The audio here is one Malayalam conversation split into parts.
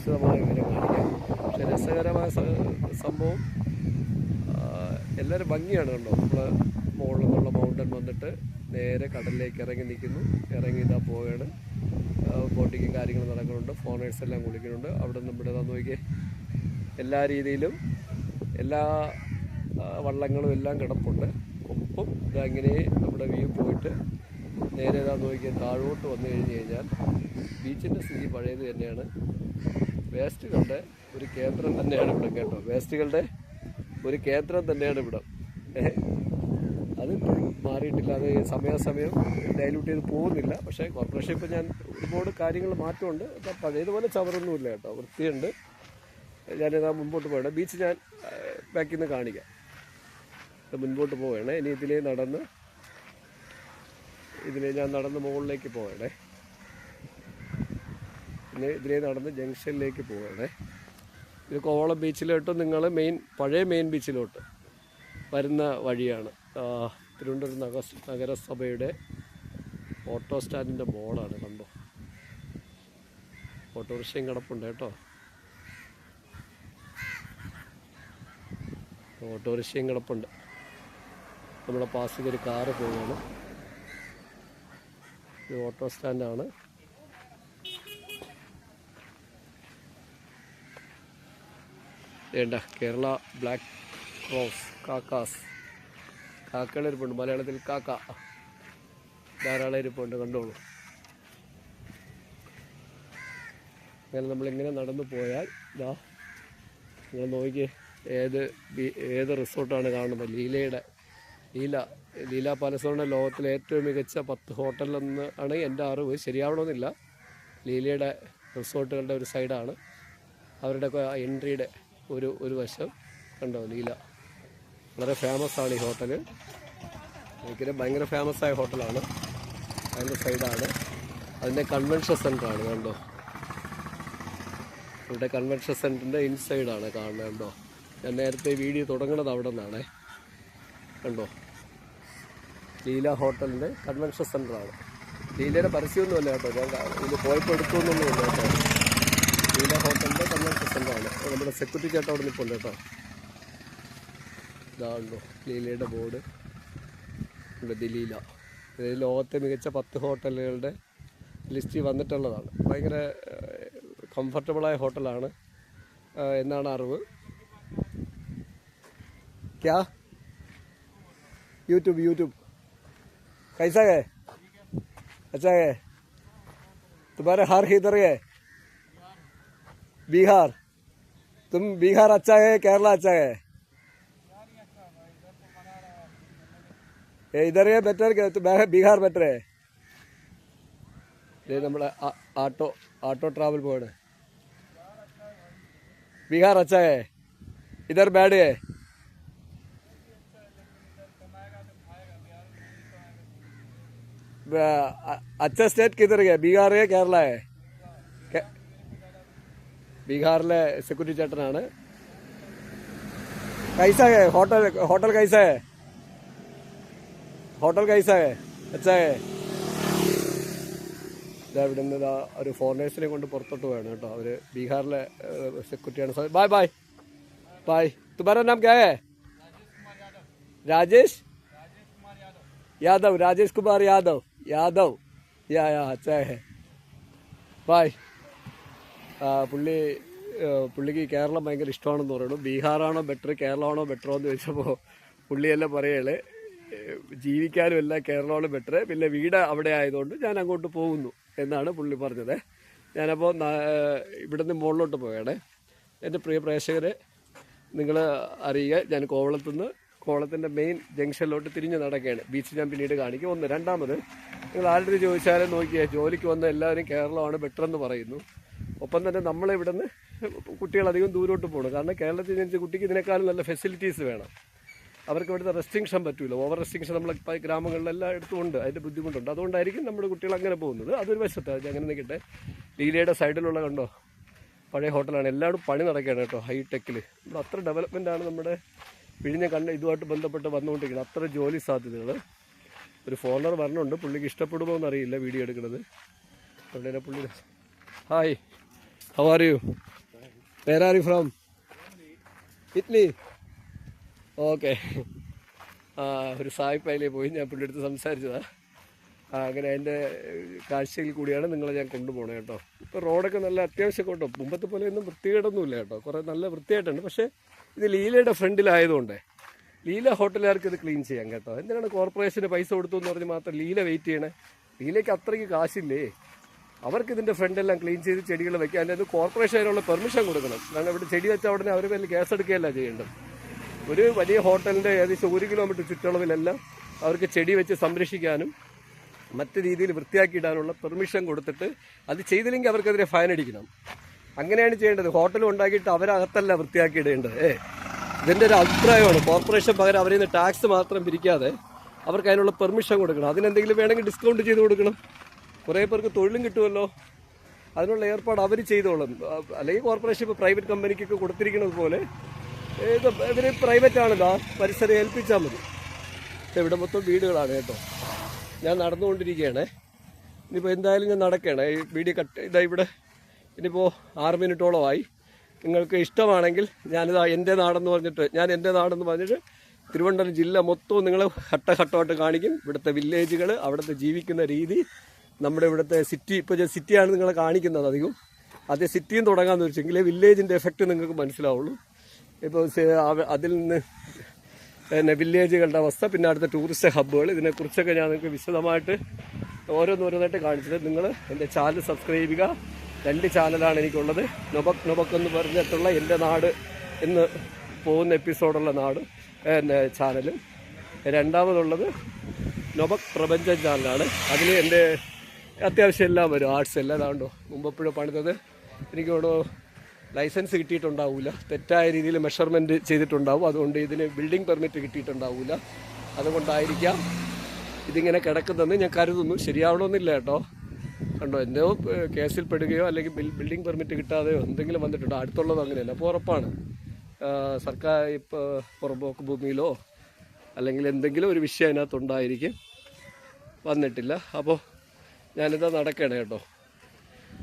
വിശദമായ വിവരം കാണിക്കാം. പക്ഷെ രസകരമായ സംഭവം എല്ലാവരും ഭംഗിയാണ് കണ്ടോ. നമ്മൾ മുകളിൽ നിന്നുള്ള മൗണ്ടൻ വന്നിട്ട് നേരെ കടലിലേക്ക് ഇറങ്ങി നിൽക്കുന്നു. ഇറങ്ങി ഇതാ പോവുകയാണ്. ബോട്ടിങ്ങും കാര്യങ്ങളും നടക്കുന്നുണ്ട്. ഫോറിനേഴ്സ് എല്ലാം കുളിക്കുന്നുണ്ട്. അവിടെ നിന്ന് ഇവിടെ നോക്കിയേ, എല്ലാ രീതിയിലും എല്ലാ വള്ളങ്ങളും എല്ലാം കിടപ്പുണ്ട്. ഒപ്പം ഇതങ്ങനെ നമ്മുടെ വ്യൂ പോയിട്ട് നേരെ ഇതാ നോക്കിയാൽ താഴോട്ട് വന്നു കഴിഞ്ഞ് കഴിഞ്ഞാൽ ബീച്ചിൻ്റെ സ്ഥിതി പഴയത് തന്നെയാണ്. വേസ്റ്റുകളുടെ ഒരു കേന്ദ്രം തന്നെയാണ് ഇവിടെ കേട്ടോ. വേസ്റ്റുകളുടെ ഒരു കേന്ദ്രം തന്നെയാണ് ഇവിടെ. അതിപ്പോഴും മാറിയിട്ടില്ല. അത് സമയാസമയം ഡൈല്യൂട്ട് ചെയ്ത് പോകുന്നില്ല. പക്ഷേ കോർപ്പറേഷൻ ഇപ്പോൾ ഞാൻ ഒരുപാട് കാര്യങ്ങൾ മാറ്റമുണ്ട്. പഴയതുപോലെ ചവറൊന്നുമില്ല കേട്ടോ, വൃത്തിയുണ്ട്. ഞാനിതാ മുമ്പോട്ട് പോകണേ. ബീച്ച് ഞാൻ ബാക്കിൽ നിന്ന് കാണിക്കാം. മുൻപോട്ട് പോവുകയാണ്. ഇനി ഇതിലേ ഞാൻ നടന്ന് മുകളിലേക്ക് പോകണേ. പിന്നെ ഇതിലേ നടന്ന് ജംഗ്ഷനിലേക്ക് പോവുകയാണേ. ഇത് കോവളം ബീച്ചിലോട്ട് നിങ്ങൾ പഴയ മെയിൻ ബീച്ചിലോട്ട് വരുന്ന വഴിയാണ്. തിരുവനന്തപുരം നഗരസഭയുടെ ഓട്ടോ സ്റ്റാൻഡിൻ്റെ ബോർഡാണ് കണ്ടോ. ഓട്ടോറിക്ഷയും കിടപ്പുണ്ട് കേട്ടോ. ഓട്ടോറിക്ഷയും കിടപ്പുണ്ട്. നമ്മുടെ പാസ് ചെയ്തൊരു കാറ് പോവുകയാണ്. ഇത് ഓട്ടോ സ്റ്റാൻഡാണ്. വേണ്ട കേരള ബ്ലാക്ക് ക്രോസ് കാക്കകൾ ഇരിപ്പുണ്ട്. മലയാളത്തിൽ കാക്ക ധാരാളം ഇരിപ്പുണ്ട്, കണ്ടോളൂ. അങ്ങനെ നമ്മളിങ്ങനെ നടന്നു പോയാൽ ഇതാ നിങ്ങൾ നോക്കിയേ, ഏത് റിസോർട്ടാണ് കാണുന്നത്. ലീല പാലസോണിൻ്റെ ലോകത്തിലെ ഏറ്റവും മികച്ച 10 ഹോട്ടലിലൊന്ന് ആണ് എൻ്റെ അറിവ്. ശരിയാവണമെന്നില്ല. ലീലയുടെ റിസോർട്ടുകളുടെ ഒരു സൈഡാണ്. അവരുടെ എൻട്രിയുടെ ഒരു വശം കണ്ടോ. ലീല വളരെ ഫേമസ് ആണ് ഈ ഹോട്ടൽ. എനിക്കൊരു ഭയങ്കര ഫേമസ് ആയ ഹോട്ടലാണ്. അതിൻ്റെ സൈഡാണ്. അതിൻ്റെ കൺവെൻഷൻ സെൻ്ററാണ് കണ്ടോ. ഇവിടെ കൺവെൻഷൻ സെൻ്ററിൻ്റെ ഇൻസൈഡാണ് കാണുന്നത് കണ്ടോ. ഞാൻ നേരത്തെ വീഡിയോ തുടങ്ങുന്നത് അവിടെ നിന്നാണ് കണ്ടോ. ലീല ഹോട്ടലിൻ്റെ കൺവെൻഷൻ സെൻ്ററാണ്. ലീലയുടെ പരസ്യമൊന്നുമല്ല കേട്ടോ. ഞാൻ ഇത് പോയപ്പോൾ എടുത്തൊന്നുമില്ല കേട്ടോ. ലീല ഹോട്ടലിൻ്റെ കൺവെൻഷൻ സെൻ്ററാണ്. നമ്മുടെ സെക്യൂരിറ്റി ചേട്ടൻ അവിടെ നിൽപ്പുണ്ട് കേട്ടോ. ഇതാണല്ലോ ലീലയുടെ ബോർഡ്. ലീല ഇത് ലോകത്തെ മികച്ച 10 ഹോട്ടലുകളുടെ ലിസ്റ്റിൽ വന്നിട്ടുള്ളതാണ്. ഭയങ്കര കംഫർട്ടബിളായ ഹോട്ടലാണ് എന്നാണ് അറിവ്. क्या यूट्यूब कैसा है? अच्छा है. तुम्हारे हार किधर है? बिहार. तुम बिहार अच्छा है, केरला अच्छा है? इधर है बेटर क्या? तो बिहार बेटर है. ये നമ്മുടെ ऑटो ट्रैवल बोर्ड. बिहार अच्छा है, इधर बैड है. अच्छा स्टेट किधर है? बिहार है, केरला है? ബീഹാറിലെ സെക്യൂരിറ്റി ചേട്ടനാണ്. कैसा है होटल कैसा है? होटल कैसा है? अच्छा है. ഇവിടെ നിന്ന് ഒരു ഫോറിനേഴ്സിനെ കൊണ്ട് പുറത്തോട്ട് പോയാണ് കേട്ടോ. അവർ ബീഹാറിലെ സെക്യൂരിറ്റിയാണ്. बाय. तुम्हारा नाम क्या है? राजेश यादव. राजेश कुमार यादव. या अच्छा है. बाय. പുള്ളിക്ക് കേരളം ഭയങ്കര ഇഷ്ടമാണെന്ന് പറയുന്നു. ബീഹാറാണോ ബെറ്റർ, കേരളമാണോ ബെറ്ററോ എന്ന് ചോദിച്ചപ്പോൾ പുള്ളിയെല്ലാം പറയുകയാണ് ജീവിക്കാനും എല്ലാം കേരളമാണ് ബെറ്റർ, പിന്നെ വീട് അവിടെ ആയതുകൊണ്ട് ഞാൻ അങ്ങോട്ട് പോകുന്നു എന്നാണ് പുള്ളി പറഞ്ഞത്. ഞാനപ്പോൾ ഇവിടുന്ന് മുകളിലോട്ട് പോവുകയാണ്. എൻ്റെ പ്രിയ പ്രേക്ഷകരെ നിങ്ങൾ അറിയുക, ഞാൻ കോവളത്തിൻ്റെ മെയിൻ ജംഗ്ഷനിലോട്ട് തിരിഞ്ഞ് നടക്കുകയാണ്. ബീച്ച് ഞാൻ പിന്നീട് കാണിക്കും. രണ്ടാമത് നിങ്ങൾ ആരുടെ ചോദിച്ചാലും നോക്കിയാൽ ജോലിക്ക് വന്ന എല്ലാവരും കേരളമാണ് ബെറ്റർ എന്ന് പറയുന്നു. ഒപ്പം തന്നെ നമ്മളിവിടുന്ന് കുട്ടികളധികം ദൂരോട്ട് പോകണം. കാരണം കേരളത്തിൽ ജനിച്ച കുട്ടിക്ക് ഇതിനേക്കാളും നല്ല ഫെസിലിറ്റീസ് വേണം. അവർക്ക് ഇവിടുത്തെ റെസ്ട്രിക്ഷൻ പറ്റില്ല. ഓവർ റെസ്ട്രിക്ഷൻ നമ്മൾ ഗ്രാമങ്ങളിലെല്ലാം എടുത്തുകൊണ്ട് അതിൻ്റെ ബുദ്ധിമുട്ടുണ്ട്. അതുകൊണ്ടായിരിക്കും നമ്മുടെ കുട്ടികൾ അങ്ങനെ പോകുന്നത്. അതൊരു വശത്ത് അങ്ങനെ നിൽക്കട്ടെ. ലീലയുടെ സൈഡിലുള്ള കണ്ടോ പഴയ ഹോട്ടലാണ്. എല്ലാവരും പണി നടക്കുകയാണ് കേട്ടോ. ഹൈടെക്കിൽ ഇവിടെ അത്ര ഡെവലപ്മെൻറ്റാണ് നമ്മുടെ വിഴിഞ്ഞ ഇതുമായിട്ട് ബന്ധപ്പെട്ട് വന്നുകൊണ്ടിരിക്കുന്നത്. അത്ര ജോലി സാധ്യതകൾ. ഒരു ഫോറിനർ വരണുണ്ട്. പുള്ളിക്ക് ഇഷ്ടപ്പെടുമോ എന്നറിയില്ല വീഡിയോ എടുക്കുന്നത്. അവിടെ പുള്ളി hi How are you? Where are you from? Italy? Okay. ഒരു സായിപ്പയിലേ പോയി ഞാൻ പുള്ളിയുടെ അടുത്ത് സംസാരിച്ചതാണ്. അങ്ങനെ അതിൻ്റെ കാഴ്ചയിൽ കൂടിയാണ് നിങ്ങളെ ഞാൻ കൊണ്ടുപോകണത് കേട്ടോ. ഇപ്പോൾ റോഡൊക്കെ നല്ല അത്യാവശ്യം കേട്ടോ, മുമ്പത്തെ പോലെയൊന്നും വൃത്തികേടൊന്നുമില്ല കേട്ടോ, കുറേ നല്ല വൃത്തിയായിട്ടുണ്ട്. പക്ഷേ ഇത് ലീലയുടെ ഫ്രണ്ടിലായതുകൊണ്ട് ലീല ഹോട്ടലുകാർക്ക് ഇത് ക്ലീൻ ചെയ്യാം കേട്ടോ. എന്തിനാണ് കോർപ്പറേഷന് പൈസ കൊടുത്തു എന്ന് പറഞ്ഞ് മാത്രം ലീല വെയിറ്റ് ചെയ്യണേ? ലീലയ്ക്ക് അത്രയ്ക്ക് കാശില്ലേ? അവർക്ക് ഇതിൻ്റെ ഫ്രണ്ടെല്ലാം ക്ലീൻ ചെയ്ത് ചെടികൾ വെക്കുക. അതിൻ്റെ അത് കോർപ്പറേഷൻ അതിനുള്ള പെർമിഷൻ കൊടുക്കണം. കാരണം ഇവിടെ ചെടി വെച്ചാൽ ഉടനെ അവർ പേരിൽ കേസെടുക്കുകയല്ല ചെയ്യേണ്ടത്. ഒരു വലിയ ഹോട്ടലിൻ്റെ ഏകദേശം 1 കിലോമീറ്റർ ചുറ്റളവിലെല്ലാം അവർക്ക് ചെടി വെച്ച് സംരക്ഷിക്കാനും മറ്റു രീതിയിൽ വൃത്തിയാക്കിയിടാനുള്ള പെർമിഷൻ കൊടുത്തിട്ട് അത് ചെയ്തില്ലെങ്കിൽ അവർക്കെതിരെ ഫൈൻ അടിക്കണം. അങ്ങനെയാണ് ചെയ്യേണ്ടത്. ഹോട്ടൽ ഉണ്ടാക്കിയിട്ട് അവരകത്തല്ല വൃത്തിയാക്കിയിടേണ്ടത്. ഇതിൻ്റെ ഒരു അഭിപ്രായമാണ്. കോർപ്പറേഷൻ പകരം അവരിൽ നിന്ന് ടാക്സ് മാത്രം പിരിക്കാതെ അവർക്ക് അതിനുള്ള പെർമിഷൻ കൊടുക്കണം. അതിനെന്തെങ്കിലും വേണമെങ്കിൽ ഡിസ്കൗണ്ട് ചെയ്ത് കൊടുക്കണം. കുറേ പേർക്ക് തൊഴിലും കിട്ടുമല്ലോ. അതിനുള്ള ഏർപ്പാട് അവർ ചെയ്തോളും. അല്ലെങ്കിൽ കോർപ്പറേഷൻ ഇപ്പോൾ പ്രൈവറ്റ് കമ്പനിക്കൊക്കെ കൊടുത്തിരിക്കുന്നത് പോലെ ഇവർ പ്രൈവറ്റ് ആണല്ലോ, പരിസരം ഏൽപ്പിച്ചാൽ മതി. ഇവിടെ മൊത്തം വീടുകളാണ് കേട്ടോ. ഞാൻ നടന്നുകൊണ്ടിരിക്കുകയാണ്. ഇനിയിപ്പോൾ എന്തായാലും ഞാൻ നടക്കുകയാണ്. ഈ വീഡിയോ ഇതാ ഇവിടെ ഇനിയിപ്പോൾ 6 മിനിറ്റോളമായി. നിങ്ങൾക്ക് ഇഷ്ടമാണെങ്കിൽ ഞാനിതാ എൻ്റെ നാടെന്ന് പറഞ്ഞിട്ട് തിരുവനന്തപുരം ജില്ല മൊത്തവും നിങ്ങൾ ഘട്ടഘട്ടമായിട്ട് കാണിക്കും. ഇവിടുത്തെ വില്ലേജുകൾ, അവിടുത്തെ ജീവിക്കുന്ന രീതി, നമ്മുടെ ഇവിടുത്തെ സിറ്റി. ഇപ്പോൾ ഞാൻ സിറ്റിയാണ് നിങ്ങളെ കാണിക്കുന്നത് അധികം. അതേ സിറ്റിയും തുടങ്ങാമെന്ന് വെച്ചെങ്കിലേ വില്ലേജിൻ്റെ എഫക്റ്റ് നിങ്ങൾക്ക് മനസ്സിലാവുള്ളൂ. ഇപ്പോൾ അതിൽ നിന്ന് പിന്നെ വില്ലേജുകളുടെ അവസ്ഥ, പിന്നെ അടുത്ത ടൂറിസ്റ്റ് ഹബ്ബുകൾ, ഇതിനെക്കുറിച്ചൊക്കെ ഞാൻ നിങ്ങൾക്ക് വിശദമായിട്ട് ഓരോന്നോരോന്നായിട്ട് കാണിച്ചത്. നിങ്ങൾ എൻ്റെ ചാനൽ സബ്സ്ക്രൈബ് ചെയ്യുക. 2 ചാനലാണ് എനിക്കുള്ളത്. നൊബക് എന്ന് പറഞ്ഞിട്ടുള്ള എൻ്റെ നാട് എന്ന് പോകുന്ന എപ്പിസോഡുള്ള എൻ്റെ ചാനലും, രണ്ടാമതുള്ളത് നൊബക് പ്രപഞ്ചം ചാനലാണ്. അതിൽ എൻ്റെ അത്യാവശ്യം എല്ലാം വരും. ആർട്സ് എല്ലാം അതാണ്ടോ മുമ്പെപ്പോഴും പണിതത്. എനിക്കോടോ ലൈസൻസ് കിട്ടിയിട്ടുണ്ടാവില്ല, തെറ്റായ രീതിയിൽ മെഷർമെൻറ്റ് ചെയ്തിട്ടുണ്ടാവും. അതുകൊണ്ട് ഇതിന് ബിൽഡിംഗ് പെർമിറ്റ് കിട്ടിയിട്ടുണ്ടാവില്ല. അതുകൊണ്ടായിരിക്കാം ഇതിങ്ങനെ കിടക്കുന്നതെന്ന് ഞാൻ കരുതുന്നു. ശരിയാവണമെന്നില്ല കേട്ടോ. കണ്ടോ, എന്തോ കേസിൽ പെടുകയോ അല്ലെങ്കിൽ ബിൽഡിംഗ് പെർമിറ്റ് കിട്ടാതെയോ എന്തെങ്കിലും വന്നിട്ടുണ്ടോ? അടുത്തുള്ളത് അങ്ങനെയല്ല. അപ്പോൾ ഉറപ്പാണ് സർക്കാർ ഇപ്പോൾ പുറമ്പോക്ക് ഭൂമിയിലോ അല്ലെങ്കിൽ എന്തെങ്കിലും ഒരു വിഷയം അതിനകത്തുണ്ടായിരിക്കും. വന്നിട്ടില്ല. അപ്പോൾ ഞാനിതാ നടക്കണം കേട്ടോ.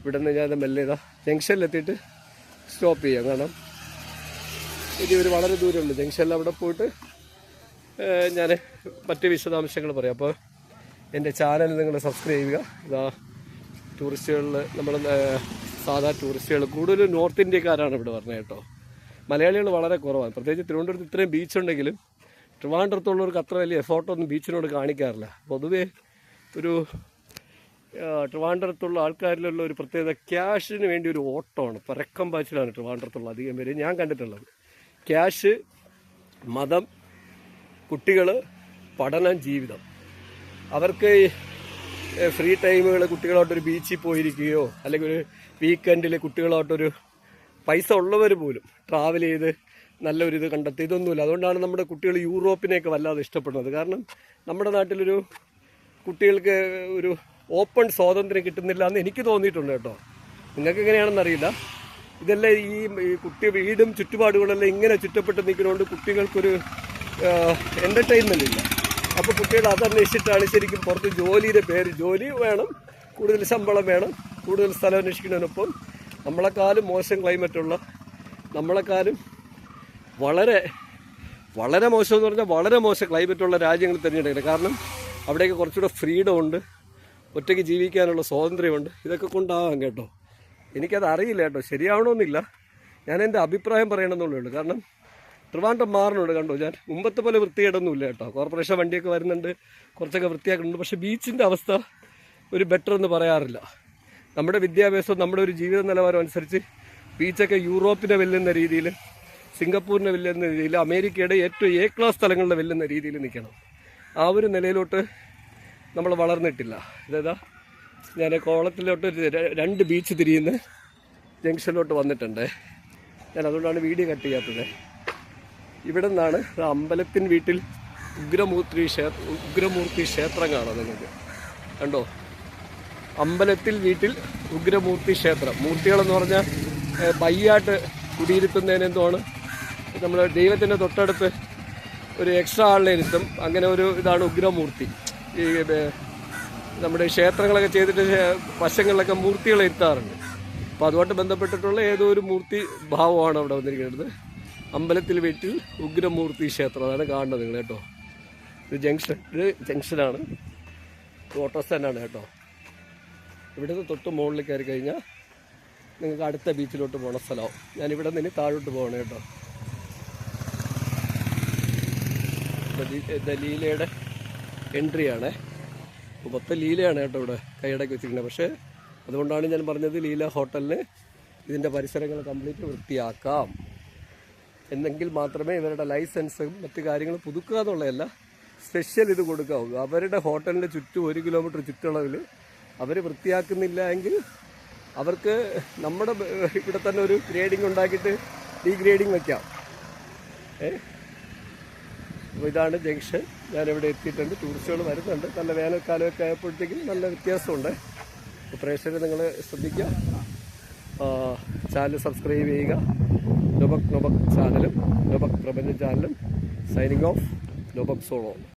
ഇവിടെ നിന്ന് ഞാൻ മെല്ലെ ജംഗ്ഷനിലെത്തിയിട്ട് സ്റ്റോപ്പ് ചെയ്യാം. കാരണം ഇനി ഒരു വളരെ ദൂരമുണ്ട് ജംഗ്ഷനിൽ. അവിടെ പോയിട്ട് ഞാൻ മറ്റ് വിശദാംശങ്ങൾ പറയാം. അപ്പോൾ എൻ്റെ ചാനൽ നിങ്ങൾ സബ്സ്ക്രൈബ് ചെയ്യുക. ഇതാ ടൂറിസ്റ്റുകളിൽ നമ്മൾ സാധാ ടൂറിസ്റ്റുകൾ കൂടുതലും നോർത്ത് ഇന്ത്യക്കാരാണ് ഇവിടെ പറഞ്ഞത് കേട്ടോ. മലയാളികൾ വളരെ കുറവാണ്. പ്രത്യേകിച്ച് തിരുവനന്തപുരത്ത് ഇത്രയും ബീച്ചുണ്ടെങ്കിലും ട്രിവാൻഡ്രത്തുള്ളവർക്ക് അത്ര വലിയ എഫോർട്ടൊന്നും ബീച്ചിനോട് കാണിക്കാറില്ല. പൊതുവേ ഒരു ട്രിവാൻഡ്രത്തുള്ള ആൾക്കാരിലുള്ള ഒരു പ്രത്യേകത ക്യാഷിന് വേണ്ടി ഒരു ഓട്ടമാണ്, പരക്കം പാച്ചിലാണ് ട്രിവാൻഡ്രത്തുള്ള അധികം പേര് ഞാൻ കണ്ടിട്ടുള്ളത്. ക്യാഷ്, മതം, കുട്ടികൾ, പഠനം, ജീവിതം. അവർക്ക് ഫ്രീ ടൈമുകൾ കുട്ടികളോട്ടൊരു ബീച്ചിൽ പോയിരിക്കുകയോ അല്ലെങ്കിൽ ഒരു വീക്കെൻഡിൽ കുട്ടികളോട്ടൊരു പൈസ ഉള്ളവർ പോലും ട്രാവൽ ചെയ്ത് നല്ലൊരിത് കണ്ടെത്തി ഇതൊന്നുമില്ല. അതുകൊണ്ടാണ് നമ്മുടെ കുട്ടികൾ യൂറോപ്പിനെയൊക്കെ വല്ലാതെ ഇഷ്ടപ്പെടുന്നത്. കാരണം നമ്മുടെ നാട്ടിലൊരു കുട്ടികൾക്ക് ഒരു ഓപ്പൺ സ്വാതന്ത്ര്യം കിട്ടുന്നില്ല എന്ന് എനിക്ക് തോന്നിയിട്ടുണ്ട് കേട്ടോ. നിങ്ങൾക്ക് എങ്ങനെയാണെന്നറിയില്ല. ഇതെല്ലാം ഈ കുട്ടി വീടും ചുറ്റുപാടുകളെല്ലാം ഇങ്ങനെ ചുറ്റപ്പെട്ട് നിൽക്കുന്നതുകൊണ്ട് കുട്ടികൾക്കൊരു എൻ്റർടൈൻമെൻ്റ് ഇല്ല. അപ്പോൾ കുട്ടികൾ അതന്വേഷിച്ചിട്ടാണ് ശരിക്കും പുറത്ത് ജോലി വേണം, കൂടുതൽ ശമ്പളം വേണം, കൂടുതൽ സ്ഥലം അന്വേഷിക്കുന്നതിനൊപ്പം നമ്മളെക്കാളും മോശം ക്ലൈമറ്റുള്ള, നമ്മളെക്കാളും വളരെ വളരെ മോശം എന്ന് പറഞ്ഞാൽ വളരെ മോശം ക്ലൈമറ്റുള്ള രാജ്യങ്ങൾ തിരഞ്ഞെടുക്കുന്നത്. കാരണം അവിടെയൊക്കെ കുറച്ചുകൂടെ ഫ്രീഡം ഉണ്ട്, ഒറ്റയ്ക്ക് ജീവിക്കാനുള്ള സ്വാതന്ത്ര്യമുണ്ട്. ഇതൊക്കെ കൊണ്ടാവാം കേട്ടോ. എനിക്കത് അറിയില്ല കേട്ടോ, ശരിയാവണമെന്നില്ല. ഞാൻ എൻ്റെ അഭിപ്രായം പറയണമെന്നുള്ളേ ഉള്ളൂ. കാരണം ട്രിവാൻഡ്രം മാറുന്നുണ്ട് കണ്ടോ. ഞാൻ മുമ്പത്തെ പോലെ വൃത്തികേടൊന്നുമില്ല കേട്ടോ. കോർപ്പറേഷൻ വണ്ടിയൊക്കെ വരുന്നുണ്ട്, കുറച്ചൊക്കെ വൃത്തിയാക്കുന്നുണ്ട്. പക്ഷേ ബീച്ചിൻ്റെ അവസ്ഥ ഒരു ബെറ്റർ എന്ന് പറയാറില്ല. നമ്മുടെ വിദ്യാഭ്യാസം, നമ്മുടെ ഒരു ജീവിത നിലവാരം അനുസരിച്ച് ബീച്ചൊക്കെ യൂറോപ്പിനെ വെല്ലുന്ന രീതിയിൽ, സിംഗപ്പൂരിനെ വെല്ലുന്ന രീതിയിൽ, അമേരിക്കയുടെ ഏറ്റവും A ക്ലാസ് സ്ഥലങ്ങളിലെ വെല്ലുന്ന രീതിയിൽ നിൽക്കണം. ആ ഒരു നിലയിലോട്ട് നമ്മൾ വളർന്നിട്ടില്ല. ഇതാ ഞാൻ കോളത്തിലോട്ട് 2 ബീച്ച് തിരിയുന്ന ജംഗ്ഷനിലോട്ട് വന്നിട്ടുണ്ട്. ഞാൻ അതുകൊണ്ടാണ് വീഡിയോ കട്ട് ചെയ്യാത്തത്. ഇവിടെ നിന്നാണ് അമ്പലത്തിൻ വീട്ടിൽ ഉഗ്രമൂർത്തി ക്ഷേത്രം കാണാം നിങ്ങൾക്ക്. കണ്ടോ, അമ്പലത്തിൽ വീട്ടിൽ ഉഗ്രമൂർത്തി ക്ഷേത്രം. മൂർത്തികളെന്ന് പറഞ്ഞാൽ ബയ്യാട്ട് കുടിയിരുത്തുന്നതിന് എന്തുമാണ്, നമ്മൾ ദൈവത്തിൻ്റെ തൊട്ടടുത്ത് ഒരു എക്സ്ട്രാ ആളിനെ ഇരുത്തും. അങ്ങനെ ഒരു ഇതാണ് ഉഗ്രമൂർത്തി. ഈ നമ്മുടെ ക്ഷേത്രങ്ങളൊക്കെ ചെയ്തിട്ട് വശങ്ങളിലൊക്കെ മൂർത്തികളെ ഇരുത്താറുണ്ട്. അപ്പോൾ അതുമായിട്ട് ബന്ധപ്പെട്ടിട്ടുള്ള ഏതോ ഒരു മൂർത്തി ഭാവമാണ് അവിടെ വന്നിരിക്കുന്നത്. അമ്പലത്തിൽ വീട്ടിൽ ഉഗ്രമൂർത്തി ക്ഷേത്രം, അതാണ് കാണുന്നത് നിങ്ങൾ കേട്ടോ. ഇത് ജംഗ്ഷനാണ്, ഓട്ടോ സ്റ്റാൻഡാണ് കേട്ടോ. ഇവിടുന്ന് തൊട്ട് മുകളിൽ കയറി കഴിഞ്ഞാൽ നിങ്ങൾക്ക് അടുത്ത ബീച്ചിലോട്ട് പോകണ സ്ഥലമാവും. ഞാനിവിടെ നിന്ന് താഴോട്ട് പോകണം കേട്ടോ. ലീലയുടെ എൻട്രിയാണ്, മൊത്തം ലീലയാണ് കേട്ടോ ഇവിടെ കൈയടക്കി വെച്ചിരിക്കുന്നത്. പക്ഷേ അതുകൊണ്ടാണ് ഞാൻ പറഞ്ഞത് ലീല ഹോട്ടലിന് ഇതിൻ്റെ പരിസരങ്ങൾ കംപ്ലീറ്റ് വൃത്തിയാക്കാം, എന്നെങ്കിൽ മാത്രമേ ഇവരുടെ ലൈസൻസും മറ്റു കാര്യങ്ങളും പുതുക്കുക എന്നുള്ളതല്ല, സ്പെഷ്യൽ ഇത് കൊടുക്കാവൂ. അവരുടെ ഹോട്ടലിൻ്റെ ചുറ്റും 1 കിലോമീറ്റർ ചുറ്റളവിൽ അവർ വൃത്തിയാക്കുന്നില്ല എങ്കിൽ അവർക്ക് നമ്മുടെ ഇവിടെ തന്നെ ഒരു ഗ്രേഡിംഗ് ഉണ്ടാക്കിയിട്ട് ഡീഗ്രേഡിങ് വയ്ക്കാം. അപ്പോൾ ഇതാണ് ജംഗ്ഷൻ. ഞാനിവിടെ എത്തിയിട്ടുണ്ട്. ടൂറിസ്റ്റുകൾ വരുന്നുണ്ട്. നല്ല വേനൽക്കാലമൊക്കെ ആയപ്പോഴത്തേക്കും നല്ല വ്യത്യാസമുണ്ട്. അപ്പോൾ പ്രേക്ഷകർ നിങ്ങൾ ശ്രദ്ധിക്കുക, ചാനൽ സബ്സ്ക്രൈബ് ചെയ്യുക. നൊബക് ചാനലും നൊബക് പ്രപഞ്ച ചാനലും. സൈനിങ് ഓഫ്, നൊബക് സോളോ.